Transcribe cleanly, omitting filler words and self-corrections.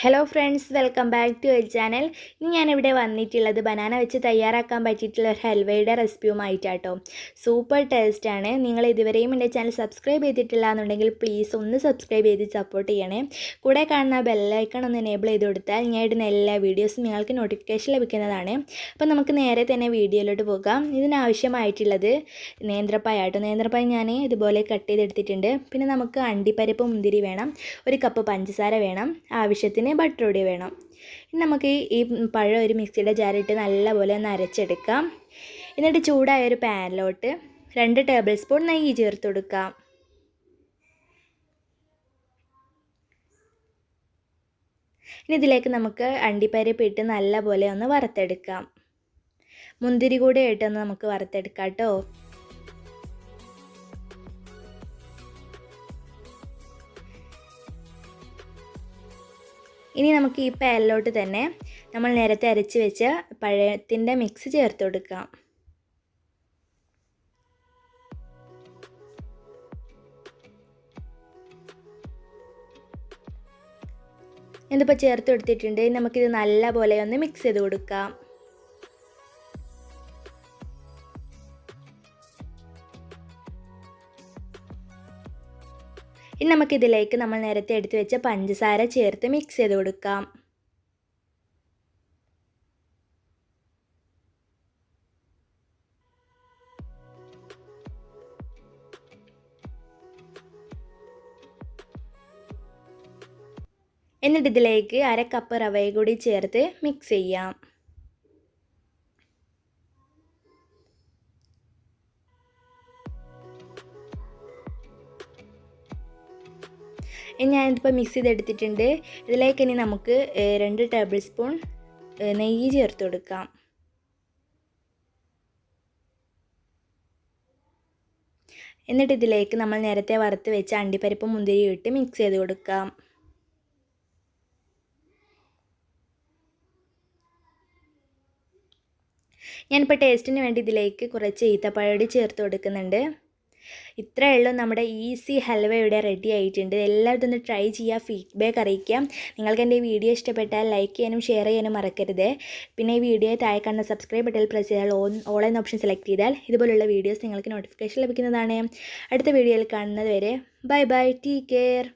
Hello friends, welcome back to our channel. ഇനി ഞാനിവിടെ വന്നിട്ടുള്ളത് ബനാന വെച്ച് തയ്യാറാക്കാൻ പറ്റിയിട്ടുള്ള ഒരു ഹൽവയുടെ റെസിപ്പിയുമായിട്ടാട്ടോ. സൂപ്പർ ടേസ്റ്റാണ്. നിങ്ങൾ ഇതുവരെയും എൻ്റെ ചാനൽ സബ്സ്ക്രൈബ് ചെയ്തിട്ടില്ല എന്നുണ്ടെങ്കിൽ പ്ലീസ് ഒന്ന് സബ്സ്ക്രൈബ് ചെയ്ത് സപ്പോർട്ട് ചെയ്യണേ. കൂടെ കാണുന്ന ബെല്ലൈക്കൺ ഒന്ന് എനേബിൾ ചെയ്ത് കൊടുത്താൽ ഞാൻ ഇടുന്ന എല്ലാ വീഡിയോസും നിങ്ങൾക്ക് നോട്ടിഫിക്കേഷൻ ലഭിക്കുന്നതാണ്. അപ്പോൾ നമുക്ക് നേരെ തന്നെ വീഡിയോയിലോട്ട് പോകാം. ഇതിനാവശ്യമായിട്ടുള്ളത് നേന്ത്രപ്പഴാട്ടോ. നേന്ത്രപ്പഴം ഞാൻ ഇതുപോലെ കട്ട് ചെയ്തെടുത്തിട്ടുണ്ട്. പിന്നെ നമുക്ക് അണ്ടിപ്പരിപ്പ് മുന്തിരി വേണം, ഒരു കപ്പ് പഞ്ചസാര വേണം, ആവശ്യത്തിന് ബട്ടർ പൊടി വേണം. ഇനി നമുക്ക് ഈ പഴം ഒരു മിക്സിയുടെ ജാറിട്ട് നല്ലപോലെ ഒന്ന് അരച്ചെടുക്കാം. എന്നിട്ട് ചൂടായ ഒരു പാനിലോട്ട് 2 ടേബിൾ സ്പൂൺ നെയ്യ് ചേർത്ത് കൊടുക്കാം. ഇനി ഇതിലേക്ക് നമുക്ക് അണ്ടിപ്പരിപ്പ് ഇട്ട് നല്ലപോലെ ഒന്ന് വറുത്തെടുക്കാം. മുന്തിരി കൂടെ ഇട്ടൊന്ന് നമുക്ക് വറുത്തെടുക്കാം കേട്ടോ. ഇനി നമുക്ക് ഈ പാനിലോട്ട് തന്നെ നമ്മൾ നേരത്തെ അരച്ച് വെച്ച പഴത്തിൻ്റെ മിക്സ് ചേർത്ത് കൊടുക്കാം. ഇതിപ്പോൾ ചേർത്ത് കൊടുത്തിട്ടുണ്ട്. നമുക്കിത് നല്ലപോലെ ഒന്ന് മിക്സ് ചെയ്ത് കൊടുക്കാം. ഇനി നമുക്കിതിലേക്ക് നമ്മൾ നേരത്തെ എടുത്ത് വെച്ച പഞ്ചസാര ചേർത്ത് മിക്സ് ചെയ്ത് കൊടുക്കാം. എന്നിട്ട് ഇതിലേക്ക് 1/2 കപ്പ് റവയും കൂടി ചേർത്ത് മിക്സ് ചെയ്യാം. ഞാനിതിപ്പോൾ മിക്സ് ചെയ്തെടുത്തിട്ടുണ്ട്. ഇതിലേക്ക് ഇനി നമുക്ക് 2 ടേബിൾ സ്പൂൺ നെയ്യ് ചേർത്ത് കൊടുക്കാം. എന്നിട്ട് ഇതിലേക്ക് നമ്മൾ നേരത്തെ വറുത്ത് വെച്ച അണ്ടിപ്പരിപ്പ് മുന്തിരി ഇട്ട് മിക്സ് ചെയ്ത് കൊടുക്കാം. ഞാനിപ്പോൾ ടേസ്റ്റിന് വേണ്ടി ഇതിലേക്ക് കുറച്ച് ഈത്തപ്പഴം ചേർത്ത് കൊടുക്കുന്നുണ്ട്. ഇത്രയേ ഉള്ളൂ, നമ്മുടെ ഈസി ഹൽവ ഇവിടെ റെഡി ആയിട്ടുണ്ട്. എല്ലാവരും ഇതൊന്ന് ട്രൈ ചെയ്യുക, ഫീഡ്ബാക്ക് അറിയിക്കാം. നിങ്ങൾക്ക് എൻ്റെ ഈ വീഡിയോ ഇഷ്ടപ്പെട്ടാൽ ലൈക്ക് ചെയ്യാനും ഷെയർ ചെയ്യാനും മറക്കരുത്. പിന്നെ ഈ വീഡിയോ താഴെ കാണുന്ന സബ്സ്ക്രൈബ് ബട്ടൺ പ്രസ് ചെയ്താൽ ഓൾ എന്ന ഓപ്ഷൻ സെലക്ട് ചെയ്താൽ ഇതുപോലുള്ള വീഡിയോസ് നിങ്ങൾക്ക് നോട്ടിഫിക്കേഷൻ ലഭിക്കുന്നതാണ്. അടുത്ത വീഡിയോയിൽ കാണുന്നത് വരെ ബൈ ബൈ, ടേക്ക് കെയർ.